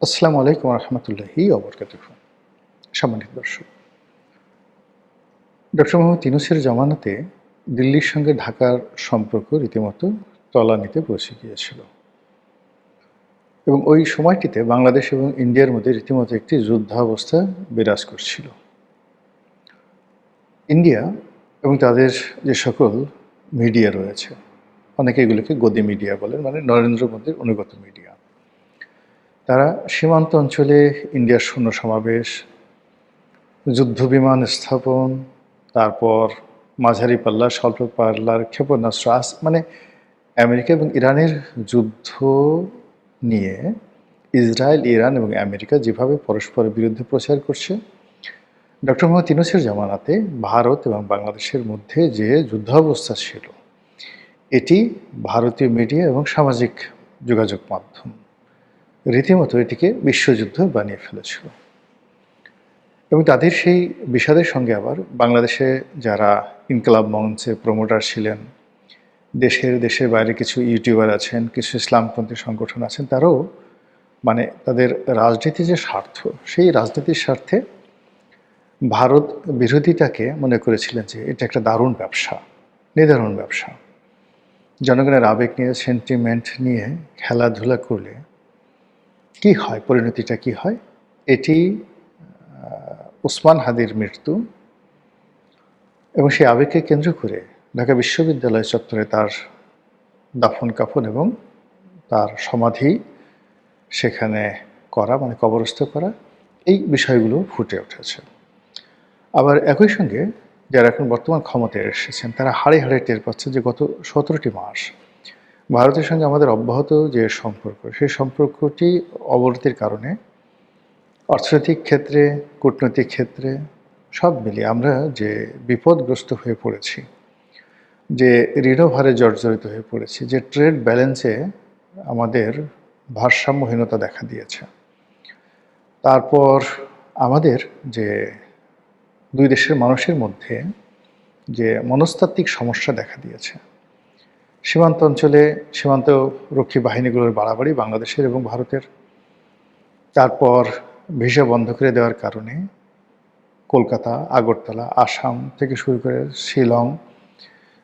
আসসালামু আলাইকুম রহমতুল্লাহি ওবরকাতুহু। সম্মানিত দর্শক, ডক্টর মোহাম্মদ ইউনূসের জামানাতে দিল্লির সঙ্গে ঢাকার সম্পর্ক রীতিমতো তলানিতে পৌঁছে গিয়েছিল এবং ওই সময়টিতে বাংলাদেশ এবং ইন্ডিয়ার মধ্যে রীতিমতো একটি যুদ্ধাবস্থা বিরাজ করছিল। ইন্ডিয়া এবং তাদের যে সকল মিডিয়া রয়েছে, অনেকে এগুলোকে গদি মিডিয়া বলেন, মানে নরেন্দ্র মোদীর অনুগত মিডিয়া, তারা সীমান্ত অঞ্চলে ইন্ডিয়ার সৈন্য সমাবেশ, যুদ্ধবিমান স্থাপন, তারপর মাঝারি পাল্লা, স্বল্প পাল্লার ক্ষেপণাস্ত্র, মানে আমেরিকা এবং ইরানের যুদ্ধ নিয়ে ইসরায়েল, ইরান এবং আমেরিকা যেভাবে পরস্পরের বিরুদ্ধে প্রচার করছে, ডক্টর মোহাম্মদ ইউনূসের জামানাতে ভারত এবং বাংলাদেশের মধ্যে যে যুদ্ধাবস্থা ছিল, এটি ভারতীয় মিডিয়া এবং সামাজিক যোগাযোগ মাধ্যম রীতিমতো এটিকে বিশ্বযুদ্ধ বানিয়ে ফেলেছিল। এবং তাদের সেই বিষাদের সঙ্গে আবার বাংলাদেশে যারা ইনকলাব মঞ্চে প্রমোটার ছিলেন, দেশের বাইরে কিছু ইউটিউবার আছেন, কিছু ইসলামপন্থী সংগঠন আছেন, তারাও মানে তাদের রাজনীতির যে স্বার্থ, সেই রাজনীতির স্বার্থে ভারত বিরোধিতাকে মনে করেছিলেন যে এটা একটা দারুণ ব্যবসা, নিদারুণ ব্যবসা। জনগণের আবেগ নিয়ে, সেন্টিমেন্ট নিয়ে খেলাধুলা করলে কি হয়, পরিণতিটা কি হয়, এটি ওসমান হাদির মৃত্যু এবং সেই আবেগকে কেন্দ্র করে ঢাকা বিশ্ববিদ্যালয় চত্বরে তার দাফন কাফন এবং তার সমাধি সেখানে করা, মানে কবরস্থ করা, এই বিষয়গুলো ফুটে উঠেছে। আবার একই সঙ্গে যারা এখন বর্তমান ক্ষমতায় এসেছেন, তারা হাড়ে হাড়ে টের পাচ্ছেন যে গত 17টি মাস ভারতের সঙ্গে আমাদের অব্যাহত যে সম্পর্ক, সেই সম্পর্কটি অবনতির কারণে অর্থনৈতিক ক্ষেত্রে, কূটনৈতিক ক্ষেত্রে সব মিলিয়ে আমরা যে বিপদগ্রস্ত হয়ে পড়েছি, যে ঋণভারে জর্জরিত হয়ে পড়েছি, যে ট্রেড ব্যালেন্সে আমাদের ভারসাম্যহীনতা দেখা দিয়েছে। তারপর আমাদের যে দুই দেশের মানুষের মধ্যে যে মনস্তাত্ত্বিক সমস্যা দেখা দিয়েছে, সীমান্ত অঞ্চলে সীমান্ত রক্ষী বাহিনীগুলোর বাড়াবাড়ি বাংলাদেশের এবং ভারতের, তারপর ভিসা বন্ধ করে দেওয়ার কারণে কলকাতা, আগরতলা, আসাম থেকে শুরু করে শিলং,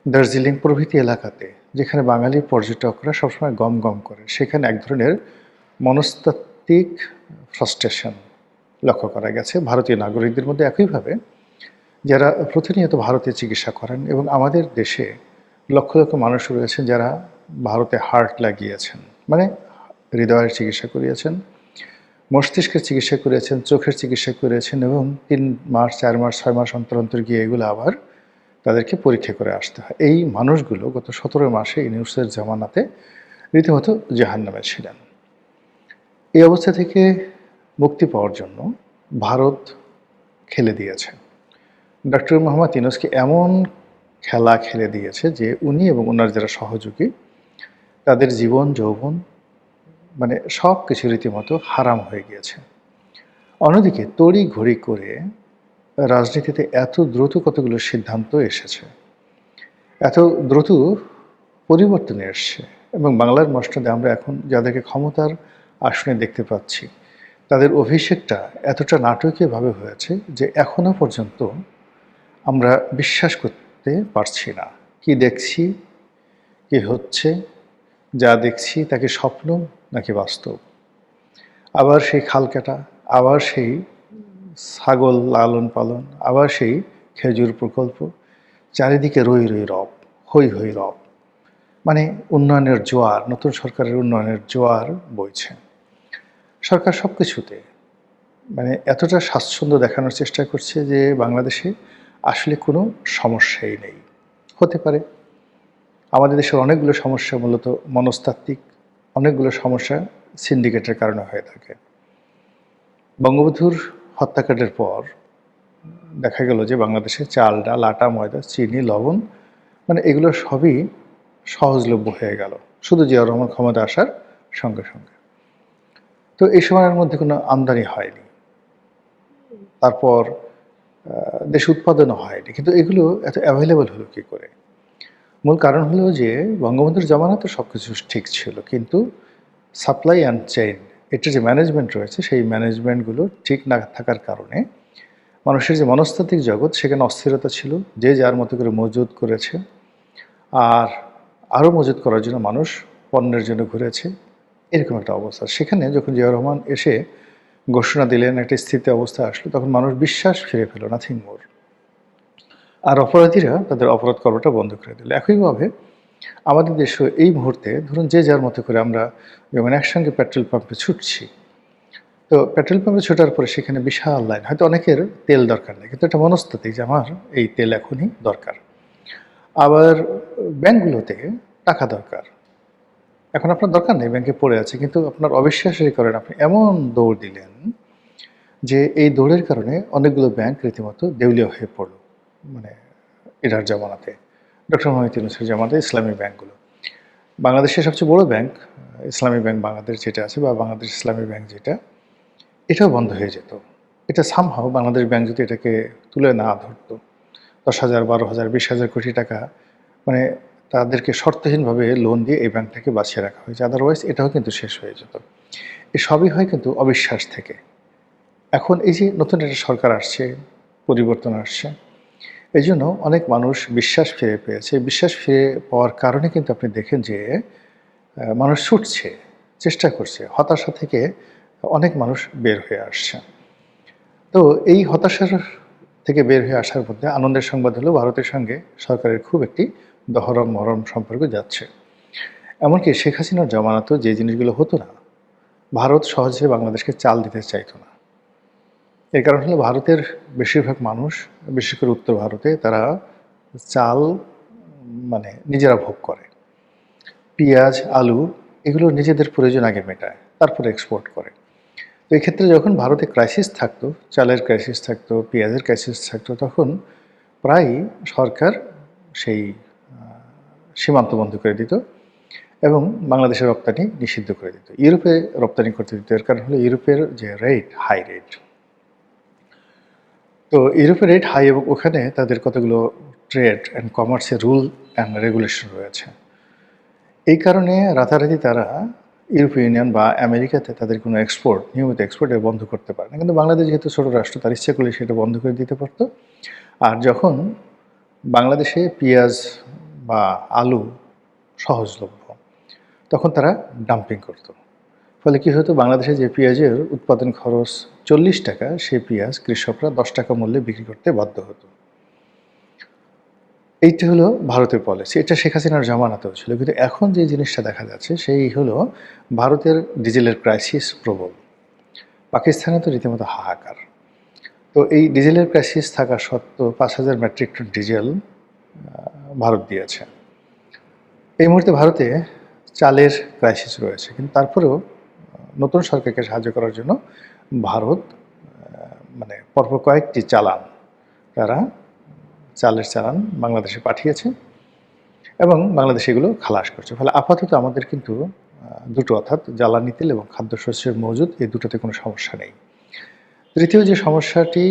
দার্জিলিং প্রভৃতি এলাকাতে যেখানে বাঙালি পর্যটকরা সবসময় গম গম করে, সেখানে এক ধরনের মনস্তাত্ত্বিক ফ্রাস্ট্রেশন লক্ষ্য করা গেছে ভারতীয় নাগরিকদের মধ্যে। একইভাবে যারা প্রতিনিয়ত ভারতে চিকিৎসা করেন, এবং আমাদের দেশে লক্ষ লক্ষ মানুষ রয়েছেন যারা ভারতে হার্ট লাগিয়েছেন, মানে হৃদয়ের চিকিৎসা করিয়েছেন, মস্তিষ্কের চিকিৎসা করেছেন, চোখের চিকিৎসা করেছেন, এবং 3 মাস, 4 মাস, 6 মাস অন্তর অন্তর গিয়ে এগুলো আবার তাদেরকে পরীক্ষা করে আসতে হয়। এই মানুষগুলো গত 17 মাসে ইউনূসের জামানাতে রীতিমতো জাহান্নামে ছিলেন। এই অবস্থা থেকে মুক্তি পাওয়ার জন্য ভারত খেলে দিয়েছে, ডক্টর মোহাম্মদ ইউনূসকে এমন খেলা খেলে দিয়েছে যে উনি এবং ওনার যারা সহযোগী, তাদের জীবন যৌবন মানে সব কিছু রীতিমতো হারাম হয়ে গিয়েছে। অন্যদিকে তড়ি ঘড়ি করে রাজনীতিতে এত দ্রুত কতগুলো সিদ্ধান্ত এসেছে, এত দ্রুত পরিবর্তন এসছে, এবং বাংলার মসনদে আমরা এখন যাদেরকে ক্ষমতার আসনে দেখতে পাচ্ছি, তাদের অভিষেকটা এতটা নাটকীয়ভাবে হয়েছে যে এখনো পর্যন্ত আমরা বিশ্বাস করতে পারছি না। কি দেখছি, কি হচ্ছে, যা দেখছি তাকে স্বপ্ন নাকি বাস্তব। আবার সেই খাল কাটা, আবার সেই ছাগল লালন পালন, আবার সেই খেজুর প্রকল্প, চারিদিকে রই রই রব, হই হই রব, মানে উন্নয়নের জোয়ার, নতুন সরকারের উন্নয়নের জোয়ার বইছে। সরকার সব কিছুতে মানে এতটা স্বাচ্ছন্দ্য দেখানোর চেষ্টা করছে যে বাংলাদেশে আসলে কোনো সমস্যাই নেই। হতে পারে আমাদের দেশের অনেকগুলো সমস্যা মূলত মনস্তাত্ত্বিক, অনেকগুলো সমস্যা সিন্ডিকেটের কারণে হয়ে থাকে। বঙ্গবন্ধুর হত্যাকাণ্ডের পর দেখা গেল যে বাংলাদেশে চাল, ডাল, আটা, ময়দা, চিনি, লবণ, মানে এগুলো সবই সহজলভ্য হয়ে গেল শুধু জিয়াউর রহমান ক্ষমতা আসার সঙ্গে সঙ্গে। তো এই সময়ের মধ্যে কোনো আমদানি হয়নি, তারপর দেশে উৎপাদনও হয়নি, কিন্তু এগুলো এত অ্যাভেলেবল হলো কী করে? মূল কারণ হলো যে বঙ্গবন্ধুর জামানাতে সব কিছু ঠিক ছিল, কিন্তু সাপ্লাই অ্যান্ড চেইন এটার যে ম্যানেজমেন্ট রয়েছে সেই ম্যানেজমেন্টগুলো ঠিক না থাকার কারণে মানুষের যে মনস্তাত্ত্বিক জগৎ সেখানে অস্থিরতা ছিল, যে যার মতো করে মজুত করেছে। আর আরও মজুত করার জন্য মানুষ পণ্যের জন্য ঘুরেছে, এরকম একটা অবস্থা। সেখানে যখন জিয়াউর রহমান এসে ঘোষণা দিলেন, একটা স্থিতি অবস্থা আসলো, তখন মানুষ বিশ্বাস ফিরে পেল, নাথিং মোর। আর অপরাধীরা তাদের অপরাধ করাটা বন্ধ করে দিল। একইভাবে আমাদের দেশেও এই মুহূর্তে ধরুন যে যার মতো করে আমরা যেমন একসঙ্গে পেট্রোল পাম্পে ছুটছি, তো পেট্রোল পাম্পে ছোটার পরে সেখানে বিশাল লাইন, হয়তো অনেকের তেল দরকার নেই, কিন্তু একটা মনস্তাত্ত্বিক যে আমার এই তেল এখনই দরকার। আবার ব্যাংকগুলোতে টাকা দরকার, এখন আপনার দরকার নেই, ব্যাংকে পড়ে আছে, কিন্তু আপনার অবিশ্বাসের কারণে আপনি এমন দৌড় দিলেন যে এই দৌড়ের কারণে অনেকগুলো ব্যাংক রীতিমতো দেউলিয়া হয়ে পড়ল, মানে এটার জামানাতে, ডক্টর মোহাম্মদ ইউনূসের জামানাতে ইসলামী ব্যাংকগুলো। বাংলাদেশের সবচেয়ে বড় ব্যাংক ইসলামী ব্যাংক বাংলাদেশ যেটা আছে, বা বাংলাদেশ ইসলামী ব্যাংক যেটা, এটাও বন্ধ হয়ে যেত। এটা সামহাও বাংলাদেশ ব্যাংক যদি এটাকে তুলে না ধরতো, 10,000, 12,000, 20,000 কোটি টাকা মানে তাদেরকে শর্তহীনভাবে লোন দিয়ে এই ব্যাংকটাকে বাঁচিয়ে রাখা হয়েছে, আদারওয়াইজ এটাও কিন্তু শেষ হয়ে যেত। এই সবই হয় কিন্তু অবিশ্বাস থেকে। এখন এই যে নতুন একটা সরকার আসছে, পরিবর্তন আসছে, এই জন্য অনেক মানুষ বিশ্বাস ফিরে পেয়েছে। বিশ্বাস ফিরে পাওয়ার কারণে কিন্তু আপনি দেখেন যে মানুষ ছুটছে, চেষ্টা করছে, হতাশা থেকে অনেক মানুষ বের হয়ে আসছে। তো এই হতাশার থেকে বের হয়ে আসার মধ্যে আনন্দের সংবাদ হলো ভারতের সঙ্গে সরকারের খুব একটি দহরম মহরম সম্পর্ক যাচ্ছে। এমনকি শেখ হাসিনার জমানাতেও যে জিনিসগুলো হতো না, ভারত সহজে বাংলাদেশকে চাল দিতে চাইতো না। এর কারণ হলো ভারতের বেশিরভাগ মানুষ, বিশেষ করে উত্তর ভারতে, তারা চাল মানে নিজেরা ভোগ করে, পেঁয়াজ, আলু এগুলো নিজেদের প্রয়োজন আগে মেটায়, তারপরে এক্সপোর্ট করে। তো এই ক্ষেত্রে যখন ভারতে ক্রাইসিস থাকতো, চালের ক্রাইসিস থাকতো, পেঁয়াজের ক্রাইসিস থাকতো, তখন প্রায়ই সরকার সেই সীমান্ত বন্ধ করে দিত এবং বাংলাদেশের রপ্তানি নিষিদ্ধ করে দিত, ইউরোপে রপ্তানি করতে দিত। এর কারণ হলো ইউরোপের যে রেট, হাই রেট। তো ইউরোপের রেট হাই এবং ওখানে তাদের কতগুলো ট্রেড অ্যান্ড কমার্সের রুল অ্যান্ড রেগুলেশন রয়েছে। এই কারণে রাতারাতি তারা ইউরোপীয় ইউনিয়ন বা আমেরিকাতে তাদের কোনো এক্সপোর্ট, নিয়মিত এক্সপোর্ট বন্ধ করতে পারে না। কিন্তু বাংলাদেশ যেহেতু ছোটো রাষ্ট্র, তার ইচ্ছা করলে সেটা বন্ধ করে দিতে পারতো। আর যখন বাংলাদেশে পেঁয়াজ বা আলু সহজলভ্য, তখন তারা ডাম্পিং করতো। ফলে কী হতো, বাংলাদেশে যে পেঁয়াজের উৎপাদন খরচ 40 টাকা, সেই পেঁয়াজ কৃষকরা 10 টাকা মূল্যে বিক্রি করতে বাধ্য হতো। এইটা হলো ভারতের পলিসি। এটা শেখ হাসিনার জামানাতেও ছিল। কিন্তু এখন যে জিনিসটা দেখা যাচ্ছে সেই হলো ভারতের ডিজেলের ক্রাইসিস প্রবল। পাকিস্তানে তো রীতিমতো হাহাকার। তো এই ডিজেলের ক্রাইসিস থাকা সত্ত্বেও 5,000 মেট্রিক টন ডিজেল ভারত দিয়েছে। এই মুহূর্তে ভারতে চালের ক্রাইসিস রয়েছে, কিন্তু তারপরেও নতুন সরকারকে সাহায্য করার জন্য ভারত মানে পরপর কয়েকটি চালান, তারা চালের চালান বাংলাদেশে পাঠিয়েছে এবং বাংলাদেশ এগুলো খালাস করছে। ফলে আপাতত আমাদের কিন্তু দুটো, অর্থাৎ জ্বালানি তেল এবং খাদ্যশস্যের মজুদ, এই দুটোতে কোনো সমস্যা নেই। তৃতীয় যে সমস্যাটি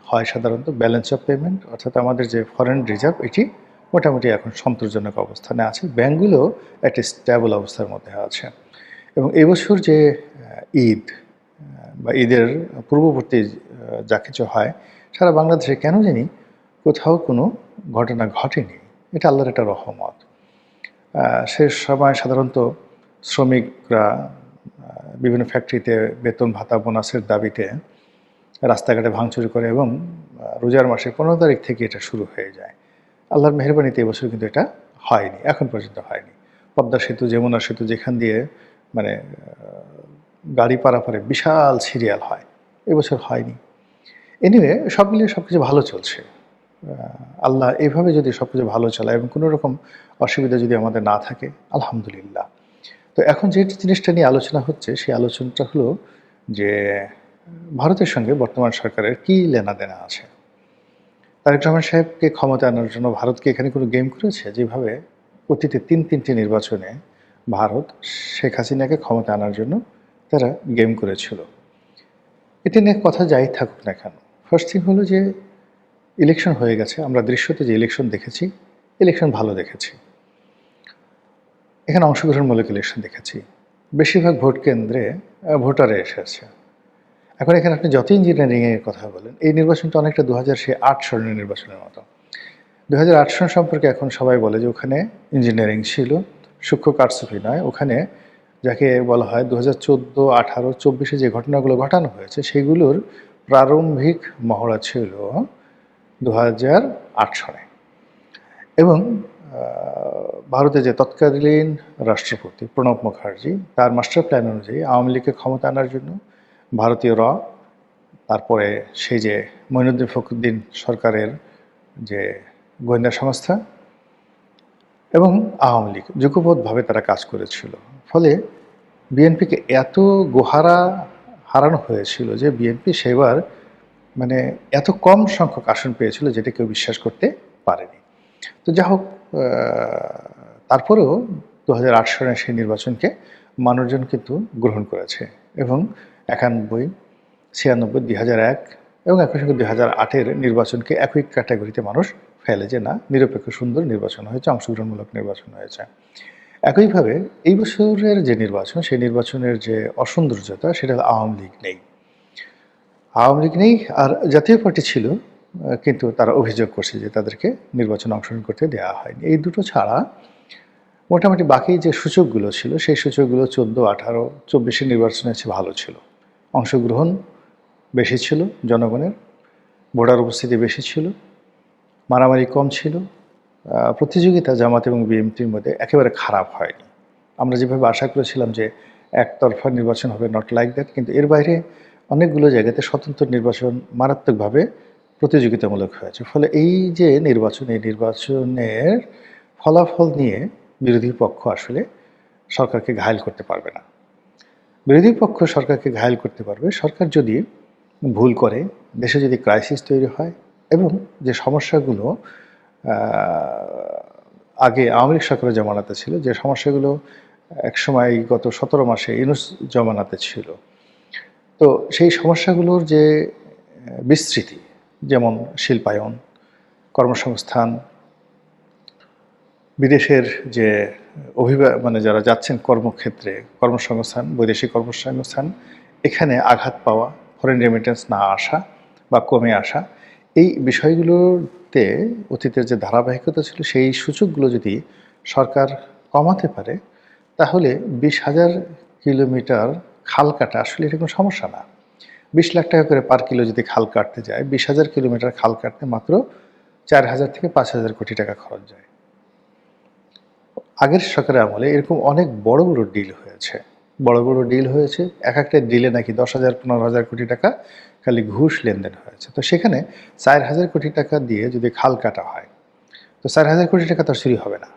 হয় সাধারণত ব্যালেন্স অফ পেমেন্ট, অর্থাৎ আমাদের যে ফরেন রিজার্ভ, এটি মোটামুটি এখন সন্তোষজনক অবস্থানে আছে। ব্যাংকগুলো একটা স্ট্যাবল অবস্থার মধ্যে আছে। এবং এবছর যে ঈদ বা ঈদের পূর্ববর্তী যা কিছু হয়, সারা বাংলাদেশে কেন জানি কোথাও কোনো ঘটনা ঘটেনি। এটা আল্লাহর একটা রহমত। সে সময় সাধারণত শ্রমিকরা বিভিন্ন ফ্যাক্টরিতে বেতন ভাতা বোনাসের দাবিতে রাস্তাঘাটে ভাঙচুর করে এবং রোজার মাসে 15 তারিখ থেকে এটা শুরু হয়ে যায়। আল্লাহর মেহেরবানিতে এবছর কিন্তু এটা হয়নি, এখন পর্যন্ত হয়নি। পদ্মা সেতু, যমুনা সেতু, যেখান দিয়ে মানে গাড়ি পারাপারে বিশাল সিরিয়াল হয়, এবছর হয়নি। এনিওয়ে সব মিলিয়ে সব কিছু ভালো চলছে। আল্লাহ এইভাবে যদি সব কিছু ভালো চালায় এবং কোনো রকম অসুবিধা যদি আমাদের না থাকে, আলহামদুলিল্লাহ। তো এখন যে জিনিসটা নিয়ে আলোচনা হচ্ছে, সেই আলোচনাটা হলো যে ভারতের সঙ্গে বর্তমান সরকারের কী লেনাদেনা আছে। তারেক রহমান সাহেবকে ক্ষমতা আনার জন্য ভারত কি এখানে কোনো গেম করেছে? যেভাবে অতীতে 3টি নির্বাচনে ভারত শেখ হাসিনাকে ক্ষমতা আনার জন্য তারা গেম করেছিল। এটা নিয়ে কথা যাই থাকুক না কেন, ফার্স্ট থিং হলো যে ইলেকশন হয়ে গেছে। আমরা দৃশ্যতে যে ইলেকশন দেখেছি, ইলেকশন ভালো দেখেছি। এখানে অংশগ্রহণমূলক ইলেকশন দেখেছি। বেশিরভাগ ভোট কেন্দ্রে ভোটারে এসেছে। এখন এখানে আপনি যত ইঞ্জিনিয়ারিংয়ের কথা বলেন, এই নির্বাচনটা অনেকটা ২০০৮ সনের নির্বাচনের মতো। ২০০৮ সন সম্পর্কে এখন সবাই বলে যে ওখানে ইঞ্জিনিয়ারিং ছিল, সূক্ষ্ম কারচুপি নয়। ওখানে যাকে বলা হয় ২০১৪, ১৮, ২৪-এ যে ঘটনাগুলো ঘটানো হয়েছে সেগুলোর প্রারম্ভিক মহড়া ছিল ২০০৮ সনে। এবং ভারতের যে তৎকালীন রাষ্ট্রপতি প্রণব মুখার্জি তার মাস্টার প্ল্যান অনুযায়ী আওয়ামী লীগকে ক্ষমতা আনার জন্য ভারতীয় র, তারপরে সেই যে মঈনুদ্দিন ফখরুদ্দিন সরকারের যে গোয়েন্দা সংস্থা এবং আওয়ামী লীগ যুগপৎভাবে তারা কাজ করেছিল। ফলে বিএনপিকে এত গোহারা হারানো হয়েছিল যে বিএনপি সেবার মানে এত কম সংখ্যক আসন পেয়েছিল যেটা কেউ বিশ্বাস করতে পারেনি। তো যা হোক, তারপরেও ২০০৮ সনের সেই নির্বাচনকে মানুষজন কিন্তু গ্রহণ করেছে এবং ৯১, ৯৬, ২০০১ এবং একই সঙ্গে ২০০৮-এর নির্বাচনকে একই ক্যাটাগরিতে মানুষ ফেলে যে না, নিরপেক্ষ সুন্দর নির্বাচন হয়েছে, অংশগ্রহণমূলক নির্বাচন হয়েছে। একইভাবে এই বছরের যে নির্বাচন, সেই নির্বাচনের যে অসৌন্দর্যতা সেটা হলো আওয়ামী লীগ নেই। আওয়ামী লীগ নেই আর জাতীয় পার্টি ছিল, কিন্তু তারা অভিযোগ করছে যে তাদেরকে নির্বাচনে অংশগ্রহণ করতে দেওয়া হয়নি। এই দুটো ছাড়া মোটামুটি বাকি যে সূচকগুলো ছিল সেই সূচকগুলো ১৪, ১৮, ২৪-এর নির্বাচনের চেয়ে ভালো ছিল। অংশগ্রহণ বেশি ছিল জনগণের, ভোটার উপস্থিতি বেশি ছিল, মারামারি কম ছিল, প্রতিযোগিতা জামাত এবং বিএনপির মধ্যে একেবারে খারাপ হয়নি। আমরা যেভাবে আশা করেছিলাম যে একতরফা নির্বাচন হবে, নট লাইক দ্যাট, কিন্তু এর বাইরে অনেকগুলো জায়গাতে স্বতন্ত্র নির্বাচন মারাত্মকভাবে প্রতিযোগিতামূলক হয়েছে। ফলে এই যে নির্বাচন, এই নির্বাচনের ফলাফল নিয়ে বিরোধী পক্ষ আসলে সরকারকে ঘায়েল করতে পারবে না। বিরোধী পক্ষ সরকারকে ঘায়েল করতে পারবে সরকার যদি ভুল করে, দেশে যদি ক্রাইসিস তৈরি হয় এবং যে সমস্যাগুলো আগে আওয়ামী লীগ সরকারের জমানাতে ছিল, যে সমস্যাগুলো একসময় গত ১৭ মাসে ইউনূস জমানাতে ছিল, তো সেই সমস্যাগুলোর যে বিস্তৃতি, যেমন শিল্পায়ন, কর্মসংস্থান, বিদেশের যে মানে যারা যাচ্ছেন কর্মক্ষেত্রে কর্মসংস্থান, বৈদেশিক কর্মসংস্থান, এখানে আঘাত পাওয়া, ফরেন রেমিটেন্স না আসা বা কমে আসা, এই বিষয়গুলোতে অতীতের যে ধারাবাহিকতা ছিল সেই সূচকগুলো যদি সরকার কমাতে পারে তাহলে ২০,০০০ কিলোমিটার খাল কাটা আসলে এটা কোনো সমস্যা না। ২০ লাখ টাকা করে পার কিলো যদি খাল কাটতে যায়, ২০,০০০ কিলোমিটার খাল কাটতে মাত্র ৪,০০০ থেকে ৫,০০০ কোটি টাকা খরচ যায়। আগের সরকারের আমলে এরকম অনেক বড় বড় ডিল হয়েছে। বড় বড় ডিল হয়েছে, এক একটা ডিলে নাকি ১০,০০০, ১৫,০০০ কোটি টাকা খালি ঘুষ লেনদেন হয়েছে। তো সেখানে ৪,০০০ কোটি টাকা দিয়ে যদি খাল কাটা হয়, তো ৪,০০০ কোটি টাকা তো চুরি হবে না।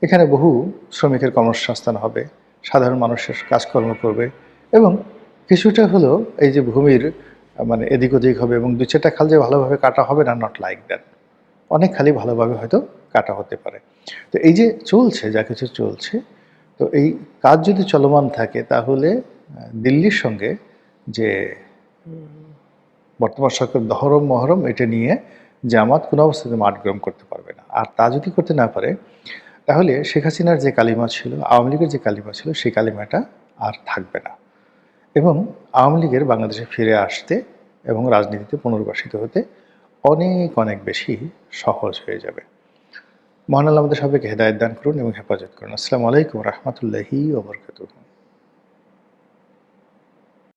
এখানে বহু শ্রমিকের কর্মসংস্থান হবে, সাধারণ মানুষের কাজকর্ম করবে এবং কিছুটা হলেও এই যে ভূমির মানে এদিক ওদিক হবে এবং ২-৪টা খাল যে ভালোভাবে কাটা হবে না, নট লাইক দ্যাট। অনেক খালি ভালোভাবে হয়তো কাটা হতে পারে। তো এই যে চলছে, যা কিছু চলছে, তো এই কাজ যদি চলমান থাকে তাহলে দিল্লির সঙ্গে যে বর্তমান সরকার দহরম মহরম, এটা নিয়ে জামাত কোনো অবস্থাতে মাঠ গ্রহণ করতে পারবে না। আর তা যদি করতে না পারে তাহলে শেখ হাসিনার যে কালিমা ছিল, আওয়ামী লীগের যে কালিমা ছিল, সেই কালিমাটা আর থাকবে না এবং আওয়ামী লীগের বাংলাদেশে ফিরে আসতে এবং রাজনীতিতে পুনর্বাসিত হতে অনেক অনেক বেশি সহজ হয়ে যাবে। মহান আল্লাহ আমাদের সবাইকে হেদায়েত দান করুন এবং হেফাজত করুন। আসসালামু আলাইকুম ওয়া রাহমাতুল্লাহি ওয়া বারাকাতুহু।